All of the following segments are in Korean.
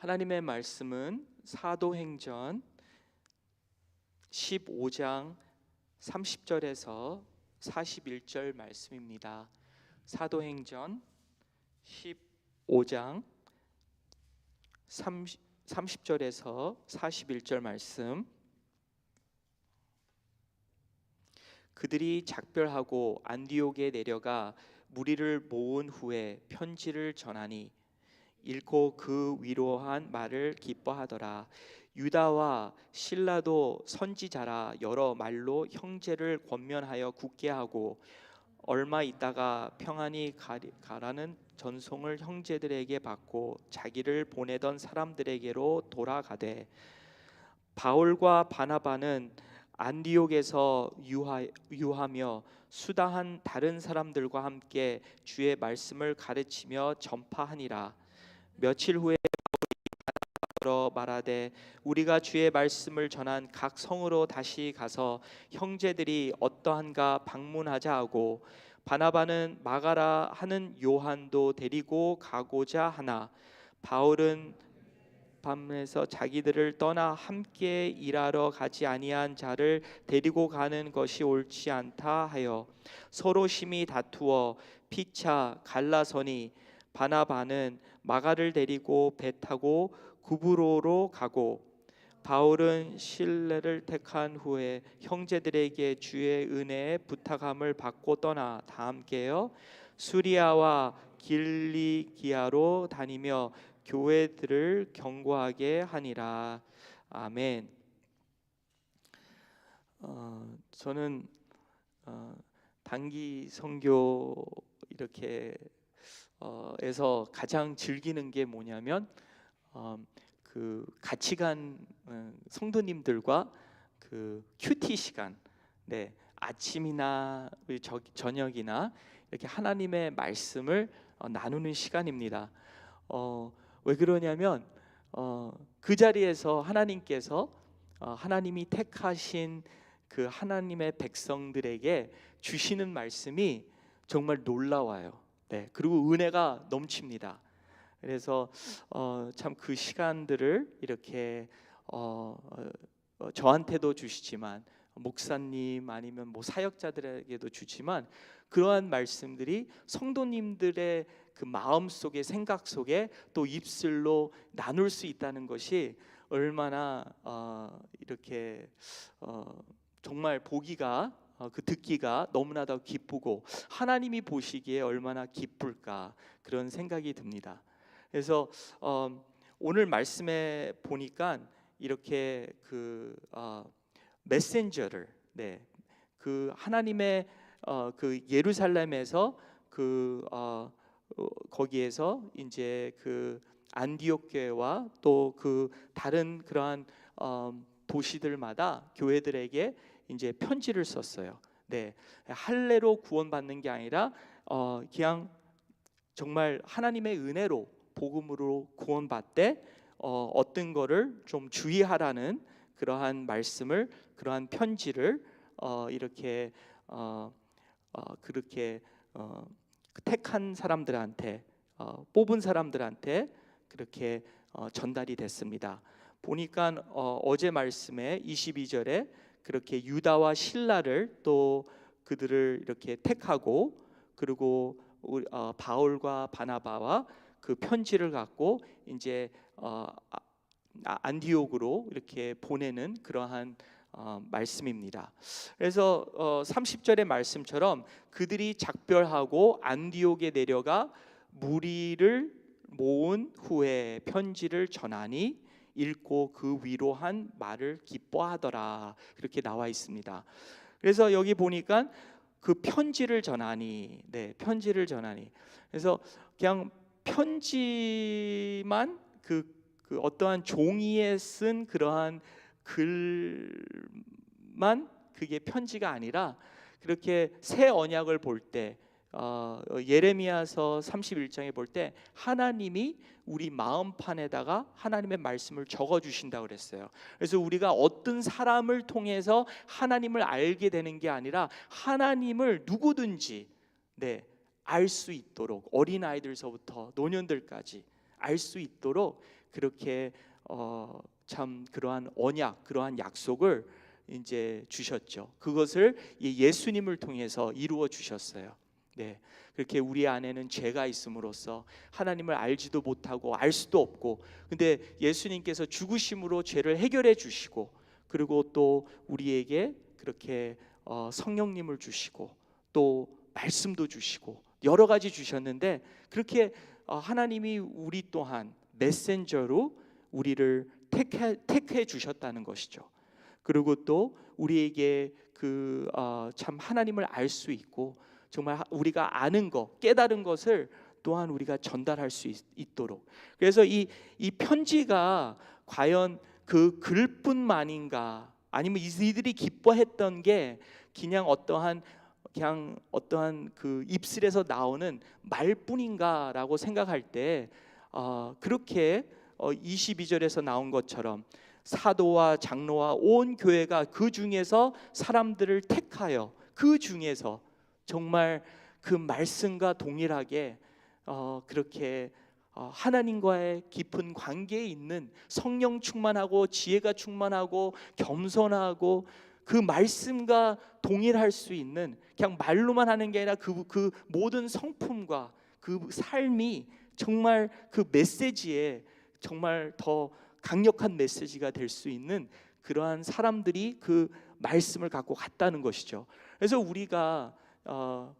하나님의 말씀은 사도행전 15장 30절에서 41절 말씀입니다. 사도행전 15장 30절에서 41절 말씀. 그들이 작별하고 안디옥에 내려가 무리를 모은 후에 편지를 전하니 읽고 그 위로한 말을 기뻐하더라. 유다와 실라도 선지자라 여러 말로 형제를 권면하여 굳게 하고 얼마 있다가 평안히 가라는 전송을 형제들에게 받고 자기를 보내던 사람들에게로 돌아가되, 바울과 바나바는 안디옥에서 유하며 수다한 다른 사람들과 함께 주의 말씀을 가르치며 전파하니라. 며칠 후에 바울이 말하되, 우리가 주의 말씀을 전한 각 성으로 다시 가서 형제들이 어떠한가 방문하자 하고, 바나바는 마가라 하는 요한도 데리고 가고자 하나, 바울은 밤에서 자기들을 떠나 함께 일하러 가지 아니한 자를 데리고 가는 것이 옳지 않다 하여 서로 심히 다투어 피차 갈라서니, 바나바는 마가를 데리고 배 타고 구브로로 가고, 바울은 실레를 택한 후에 형제들에게 주의 은혜에 부탁함을 받고 떠나 다 함께요 수리아와 길리기아로 다니며 교회들을 경고하게 하니라. 아멘. 저는 단기 선교 이렇게 에서 가장 즐기는 게 뭐냐면 그 같이 간 성도님들과 그 큐티 시간, 아침이나 저녁이나 이렇게 하나님의 말씀을 나누는 시간입니다. 왜 그러냐면 그 자리에서 하나님께서 하나님이 택하신 그 하나님의 백성들에게 주시는 말씀이 정말 놀라워요. 그리고 은혜가 넘칩니다. 그래서 참 그 시간들을 이렇게 저한테도 주시지만 목사님 아니면 뭐 사역자들에게도 주지만, 그러한 말씀들이 성도님들의 그 마음 속에, 생각 속에 또 입술로 나눌 수 있다는 것이 얼마나 이렇게 정말 보기가 그 듣기가 너무나도 기쁘고 하나님이 보시기에 얼마나 기쁠까, 그런 생각이 듭니다. 그래서 오늘 말씀에 보니까 이렇게 그 메신저를 그 하나님의 그 예루살렘에서 그 거기에서 이제 그 안디옥 교회와 또 그 다른 그러한 도시들마다 교회들에게 이제 편지를 썼어요. 할례로 구원받는 게 아니라 그냥 정말 하나님의 은혜로 복음으로 구원받되 어떤 거를 좀 주의하라는 그러한 말씀을, 그러한 편지를 이렇게 그렇게 택한 사람들한테, 뽑은 사람들한테 그렇게 전달이 됐습니다. 보니까 어제 말씀에 22절에 그렇게 유다와 실라를 또 그들을 이렇게 택하고, 그리고 바울과 바나바와 그 편지를 갖고 이제 안디옥으로 이렇게 보내는 그러한 말씀입니다. 그래서 30절의 말씀처럼 그들이 작별하고 안디옥에 내려가 무리를 모은 후에 편지를 전하니 읽고 그 위로한 말을 기뻐하더라, 그렇게 나와 있습니다. 그래서 여기 보니까 그 편지를 전하니, 편지를 전하니, 그래서 그냥 편지만 그 어떠한 종이에 쓴 그러한 글만 그게 편지가 아니라, 그렇게 새 언약을 볼 때 예레미야서 31장에 볼 때 하나님이 우리 마음판에다가 하나님의 말씀을 적어 주신다고 그랬어요. 그래서 우리가 어떤 사람을 통해서 하나님을 알게 되는 게 아니라 하나님을 누구든지 알 수 있도록, 어린아이들서부터 노년들까지 알 수 있도록 그렇게 참 그러한 언약, 그러한 약속을 이제 주셨죠. 그것을 예수님을 통해서 이루어 주셨어요. 네, 그렇게 우리 안에는 죄가 있음으로써 하나님을 알지도 못하고 알 수도 없고, 근데 예수님께서 죽으심으로 죄를 해결해 주시고, 그리고 또 우리에게 그렇게 성령님을 주시고 또 말씀도 주시고 여러 가지 주셨는데, 그렇게 하나님이 우리 또한 메신저로 우리를 택해 주셨다는 것이죠. 그리고 또 우리에게 참 하나님을 알 수 있고 정말 우리가 아는 것, 깨달은 것을 또한 우리가 전달할 수 있도록. 그래서 이 편지가 과연 그 글뿐만인가, 아니면 이들이 기뻐했던 게 그냥 어떠한 그 입술에서 나오는 말뿐인가라고 생각할 때 그렇게 22절에서 나온 것처럼 사도와 장로와 온 교회가 그 중에서 사람들을 택하여 그 중에서 정말 그 말씀과 동일하게 그렇게 하나님과의 깊은 관계에 있는, 성령 충만하고 지혜가 충만하고 겸손하고 그 말씀과 동일할 수 있는, 그냥 말로만 하는 게 아니라 그 모든 성품과 그 삶이 정말 그 메시지에 정말 더 강력한 메시지가 될 수 있는 그러한 사람들이 그 말씀을 갖고 갔다는 것이죠. 그래서 우리가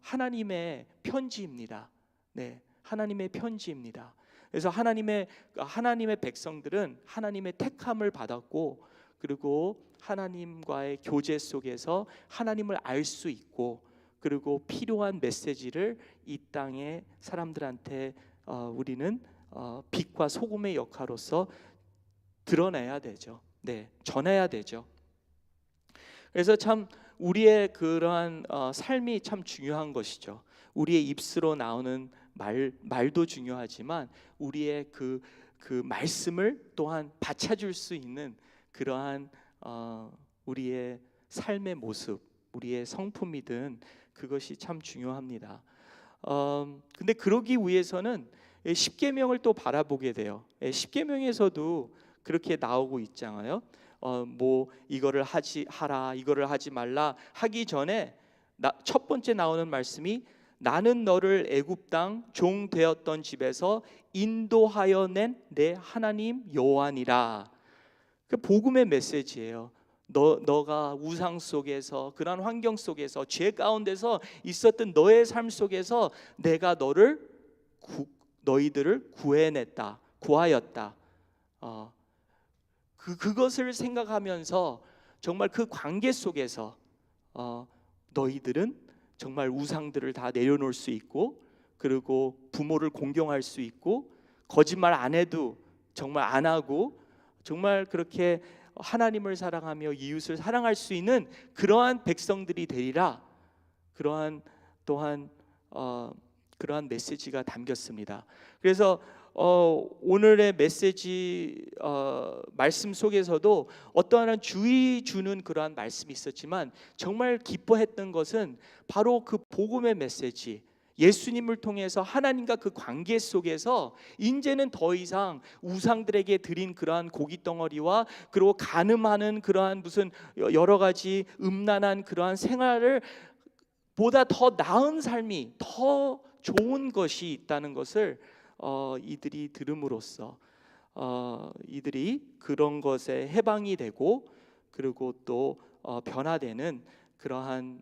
하나님의 편지입니다. 네, 하나님의 편지입니다. 그래서 하나님의 백성들은 하나님의 택함을 받았고, 그리고 하나님과의 교제 속에서 하나님을 알 수 있고, 그리고 필요한 메시지를 이 땅의 사람들한테 우리는 빛과 소금의 역할로서 드러내야 되죠. 네, 전해야 되죠. 그래서 참 우리의 그러한 삶이 참 중요한 것이죠. 우리의 입술로 나오는 말도 중요하지만 우리의 그 말씀을 또한 받쳐줄 수 있는 그러한 우리의 삶의 모습, 우리의 성품이든 그것이 참 중요합니다. 근데 그러기 위해서는 십계명을 또 바라보게 돼요. 십계명에서도 그렇게 나오고 있잖아요. 뭐 이거를 하라, 이거를 하지 말라 하기 전에 첫 번째 나오는 말씀이 나는 너를 애굽 땅 종 되었던 집에서 인도하여 낸 내 하나님 여호와니라. 그 복음의 메시지예요. 너가 우상 속에서, 그런 환경 속에서, 죄 가운데서 있었던 너의 삶 속에서 내가 너희들을 구하였다. 그것을 생각하면서 정말 그 관계 속에서 너희들은 정말 우상들을 다 내려놓을 수 있고, 그리고 부모를 공경할 수 있고, 거짓말 안 해도 정말 안 하고, 정말 그렇게 하나님을 사랑하며 이웃을 사랑할 수 있는 그러한 백성들이 되리라. 그러한 또한 그러한 메시지가 담겼습니다. 그래서 오늘의 메시지 말씀 속에서도 어떠한 주의 주는 그러한 말씀이 있었지만, 정말 기뻐했던 것은 바로 그 복음의 메시지, 예수님을 통해서 하나님과 그 관계 속에서 이제는 더 이상 우상들에게 드린 그러한 고기 덩어리와 그리고 간음하는 그러한 무슨 여러 가지 음란한 그러한 생활을 보다 더 나은 삶이, 더 좋은 것이 있다는 것을 이들이 들음으로써 이들이 그런 것에 해방이 되고, 그리고 또 변화되는 그러한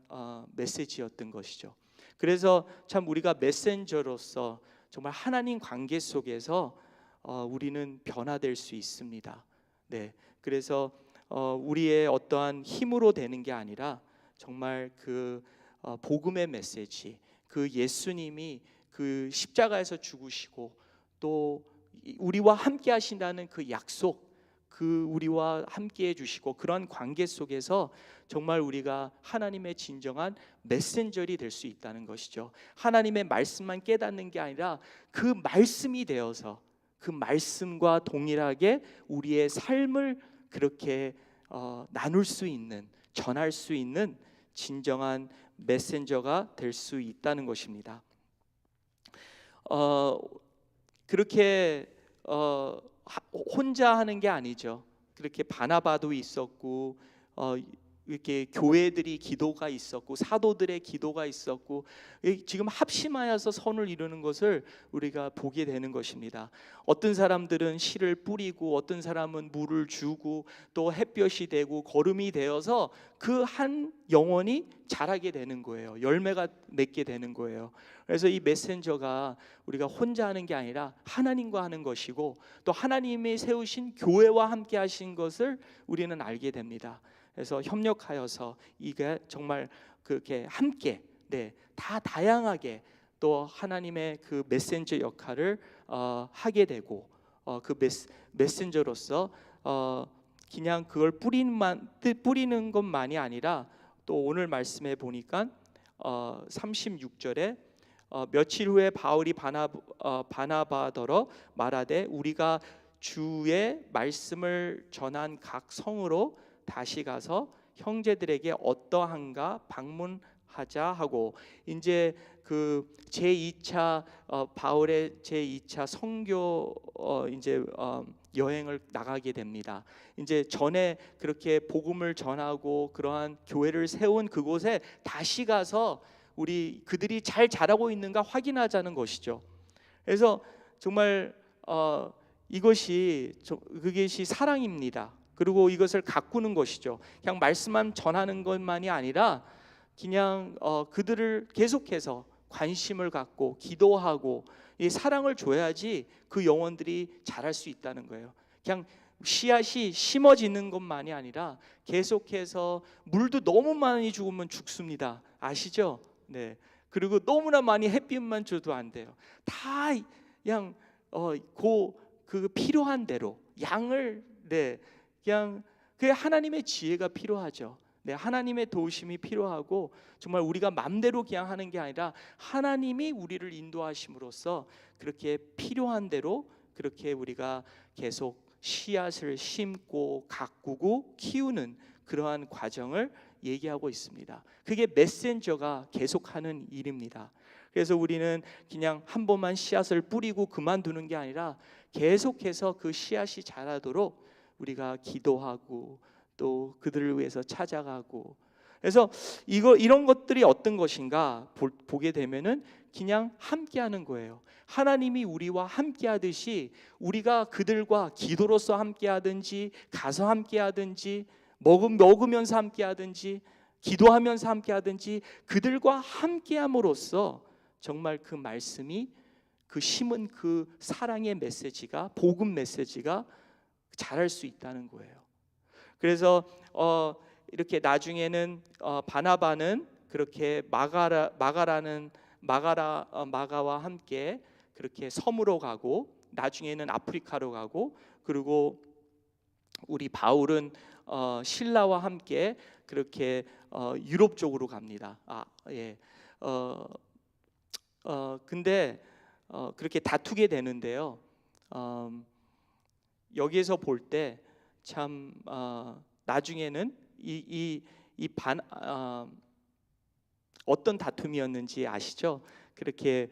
메시지였던 것이죠. 그래서 참 우리가 메신저로서 정말 하나님 관계 속에서 우리는 변화될 수 있습니다. 네, 그래서 우리의 어떠한 힘으로 되는 게 아니라 정말 그 복음의 메시지, 그 예수님이 그 십자가에서 죽으시고 또 우리와 함께 하신다는 그 약속, 그 우리와 함께 해주시고 그러한 관계 속에서 정말 우리가 하나님의 진정한 메신저리 될 수 있다는 것이죠. 하나님의 말씀만 깨닫는 게 아니라 그 말씀이 되어서 그 말씀과 동일하게 우리의 삶을 그렇게 나눌 수 있는, 전할 수 있는 진정한 메신저가 될 수 있다는 것입니다. 그렇게 혼자 하는 게 아니죠. 그렇게 바나바도 있었고 이렇게 교회들이 기도가 있었고 사도들의 기도가 있었고 지금 합심하여서 선을 이루는 것을 우리가 보게 되는 것입니다. 어떤 사람들은 씨를 뿌리고 어떤 사람은 물을 주고 또 햇볕이 되고 거름이 되어서 그 한 영혼이 자라게 되는 거예요. 열매가 맺게 되는 거예요. 그래서 이 메신저가 우리가 혼자 하는 게 아니라 하나님과 하는 것이고 또 하나님이 세우신 교회와 함께 하신 것을 우리는 알게 됩니다. 그래서 협력하여서 이게 정말 그렇게 함께 다 다양하게 또 하나님의 그 메신저 역할을 하게 되고 그 메신저로서 그냥 그걸 뿌리는 것만이 아니라 또 오늘 말씀에 보니까 36절에 며칠 후에 바울이 바나바더러 말하되 우리가 주의 말씀을 전한 각 성으로 다시 가서 형제들에게 어떠한가 방문하자 하고 이제 그 제2차 바울의 제2차 선교 이제 여행을 나가게 됩니다. 이제 전에 그렇게 복음을 전하고 그러한 교회를 세운 그곳에 다시 가서 우리 그들이 잘 자라고 있는가 확인하자는 것이죠. 그래서 정말 그것이 사랑입니다. 그리고 이것을 가꾸는 것이죠. 그냥 말씀만 전하는 것만이 아니라 그냥 그들을 계속해서 관심을 갖고 기도하고 이 사랑을 줘야지 그 영혼들이 자랄 수 있다는 거예요. 그냥 씨앗이 심어지는 것만이 아니라 계속해서 물도 너무 많이 주면 죽습니다. 아시죠? 네. 그리고 너무나 많이 햇빛만 줘도 안 돼요. 다 그냥 그 필요한 대로 양을 그냥 그 하나님의 지혜가 필요하죠. 하나님의 도우심이 필요하고 정말 우리가 맘대로 그냥 하는 게 아니라 하나님이 우리를 인도하심으로써 그렇게 필요한 대로 그렇게 우리가 계속 씨앗을 심고 가꾸고 키우는 그러한 과정을 얘기하고 있습니다. 그게 메신저가 계속하는 일입니다. 그래서 우리는 그냥 한 번만 씨앗을 뿌리고 그만두는 게 아니라 계속해서 그 씨앗이 자라도록 우리가 기도하고 또 그들을 위해서 찾아가고 그래서 이런 것들이 어떤 것인가 보게 되면은 그냥 함께하는 거예요. 하나님이 우리와 함께하듯이 우리가 그들과 기도로서 함께하든지 가서 함께하든지 먹으면서 함께하든지 기도하면서 함께하든지 그들과 함께함으로써 정말 그 말씀이 그 심은 그 사랑의 메시지가 복음 메시지가 자랄 수 있다는 거예요. 그래서 이렇게 나중에는 바나바는 그렇게 마가와 함께 그렇게 섬으로 가고 나중에는 아프리카로 가고 그리고 우리 바울은 신라와 함께 그렇게 유럽 쪽으로 갑니다. 근데 그렇게 다투게 되는데요. 여기에서 볼 때 참 나중에는 어떤 다툼이었는지 아시죠? 그렇게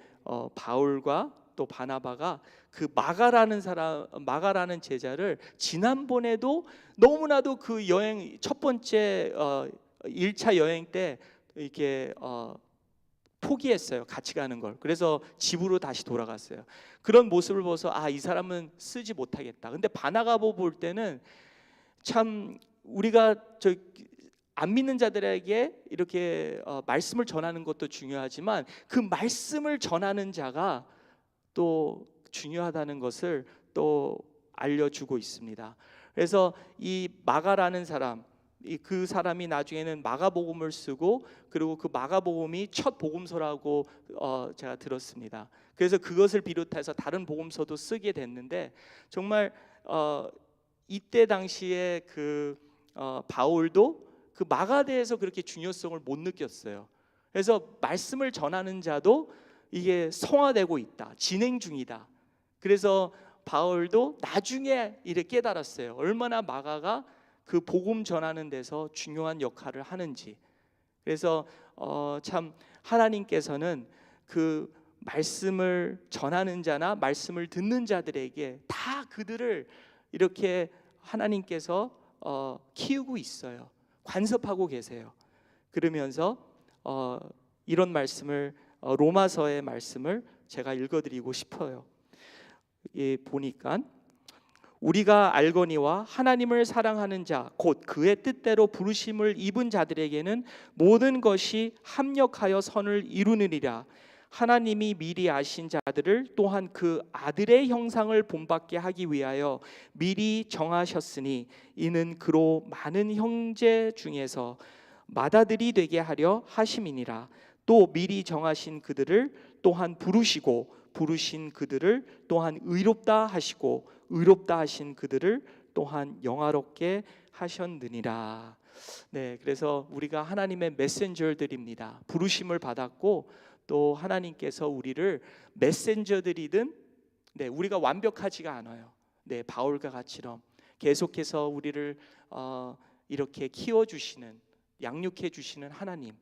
바울과 또 바나바가 그 마가라는 제자를 지난번에도 너무나도 그 여행 첫 번째 1차 여행 때 이렇게 포기했어요. 같이 가는 걸. 그래서 집으로 다시 돌아갔어요. 그런 모습을 보서 이 사람은 쓰지 못하겠다. 근데 바나바 볼 때는 참 우리가 안 믿는 자들에게 이렇게 말씀을 전하는 것도 중요하지만 그 말씀을 전하는 자가 또 중요하다는 것을 또 알려주고 있습니다. 그래서 이 마가라는 사람 그 사람이 나중에는 마가복음을 쓰고 그리고 그 마가복음이 첫 복음서라고 제가 들었습니다. 그래서 그것을 비롯해서 다른 복음서도 쓰게 됐는데 정말 이때 당시에 그 바울도 그 마가대에서 그렇게 중요성을 못 느꼈어요. 그래서 말씀을 전하는 자도 이게 성화되고 있다, 진행 중이다. 그래서 바울도 나중에 이렇게 깨달았어요. 얼마나 마가가 그 복음 전하는 데서 중요한 역할을 하는지. 그래서 참 하나님께서는 그 말씀을 전하는 자나 말씀을 듣는 자들에게 다 그들을 이렇게 하나님께서 키우고 있어요. 관섭하고 계세요. 그러면서 이런 말씀을 로마서의 말씀을 제가 읽어드리고 싶어요. 보니까 우리가 알거니와 하나님을 사랑하는 자 곧 그의 뜻대로 부르심을 입은 자들에게는 모든 것이 합력하여 선을 이루느니라. 하나님이 미리 아신 자들을 또한 그 아들의 형상을 본받게 하기 위하여 미리 정하셨으니 이는 그로 많은 형제 중에서 맏아들이 되게 하려 하심이니라. 또 미리 정하신 그들을 또한 부르시고 부르신 그들을 또한 의롭다 하시고 의롭다 하신 그들을 또한 영화롭게 하셨느니라. 네, 그래서 우리가 하나님의 메신저들입니다. 부르심을 받았고 또 하나님께서 우리를 메신저들이든 우리가 완벽하지가 않아요. 바울과 같이럼 계속해서 우리를 이렇게 키워주시는 양육해 주시는 하나님,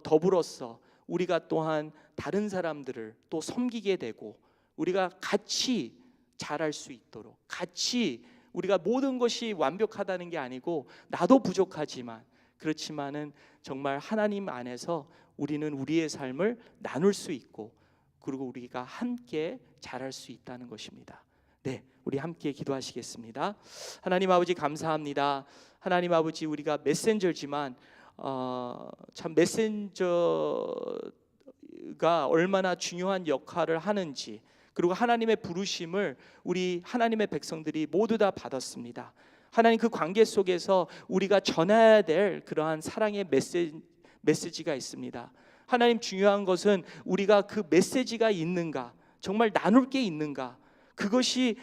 더불어서 우리가 또한 다른 사람들을 또 섬기게 되고 우리가 같이 잘할 수 있도록 같이 우리가 모든 것이 완벽하다는 게 아니고 나도 부족하지만 그렇지만은 정말 하나님 안에서 우리는 우리의 삶을 나눌 수 있고 그리고 우리가 함께 잘할 수 있다는 것입니다. 네, 우리 함께 기도하시겠습니다. 하나님 아버지 감사합니다. 하나님 아버지 우리가 메신저지만 참 메신저가 얼마나 중요한 역할을 하는지 그리고 하나님의 부르심을 우리 하나님의 백성들이 모두 다 받았습니다. 하나님 그 관계 속에서 우리가 전해야 될 그러한 사랑의 메시지가 있습니다. 하나님 중요한 것은 우리가 그 메시지가 있는가 정말 나눌 게 있는가 그것이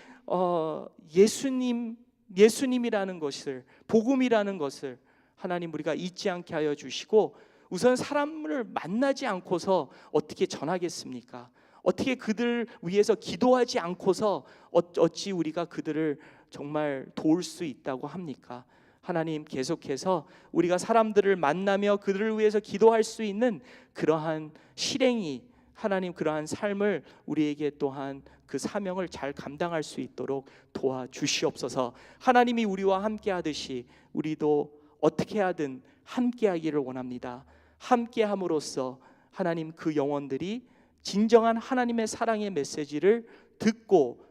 예수님이라는 것을 복음이라는 것을 하나님 우리가 잊지 않게 하여 주시고 우선 사람을 만나지 않고서 어떻게 전하겠습니까? 어떻게 그들 위해서 기도하지 않고서 어찌 우리가 그들을 정말 도울 수 있다고 합니까? 하나님 계속해서 우리가 사람들을 만나며 그들을 위해서 기도할 수 있는 그러한 실행이 하나님 그러한 삶을 우리에게 또한 그 사명을 잘 감당할 수 있도록 도와주시옵소서. 하나님이 우리와 함께 하듯이 우리도 어떻게 하든 함께 하기를 원합니다. 함께 함으로써 하나님 그 영혼들이 진정한 하나님의 사랑의 메시지를 듣고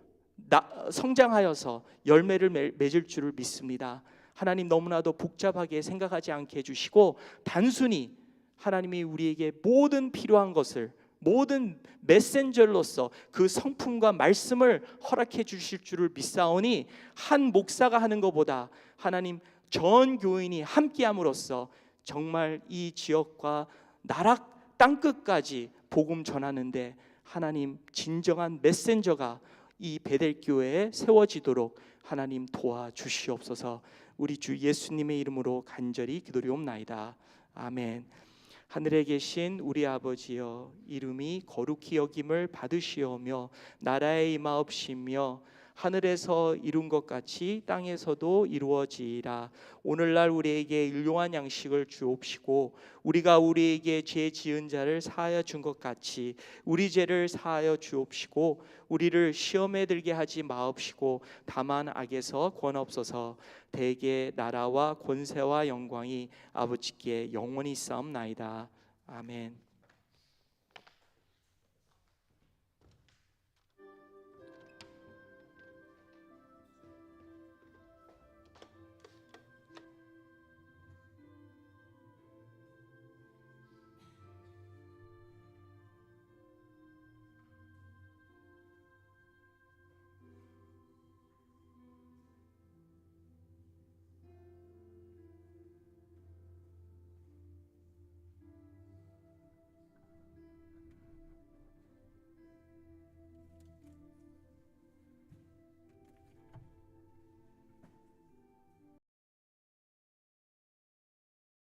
성장하여서 열매를 맺을 줄을 믿습니다. 하나님 너무나도 복잡하게 생각하지 않게 해주시고 단순히 하나님이 우리에게 모든 필요한 것을 모든 메신저로서 그 성품과 말씀을 허락해 주실 줄을 믿사오니 한 목사가 하는 것보다 하나님 전 교인이 함께함으로써 정말 이 지역과 나라 땅끝까지 복음 전하는데 하나님 진정한 메신저가 이 베델교회에 세워지도록 하나님 도와주시옵소서. 우리 주 예수님의 이름으로 간절히 기도리옵나이다. 아멘. 하늘에 계신 우리 아버지여 이름이 거룩히 여김을 받으시오며 나라의 임하옵시며 하늘에서 이룬 것 같이 땅에서도 이루어지이라. 오늘날 우리에게 일용할 양식을 주옵시고 우리가 우리에게 죄 지은 자를 사하여 준 것 같이 우리 죄를 사하여 주옵시고 우리를 시험에 들게 하지 마옵시고 다만 악에서 구원하옵소서. 대개 나라와 권세와 영광이 아버지께 영원히 있사옵나이다. 아멘.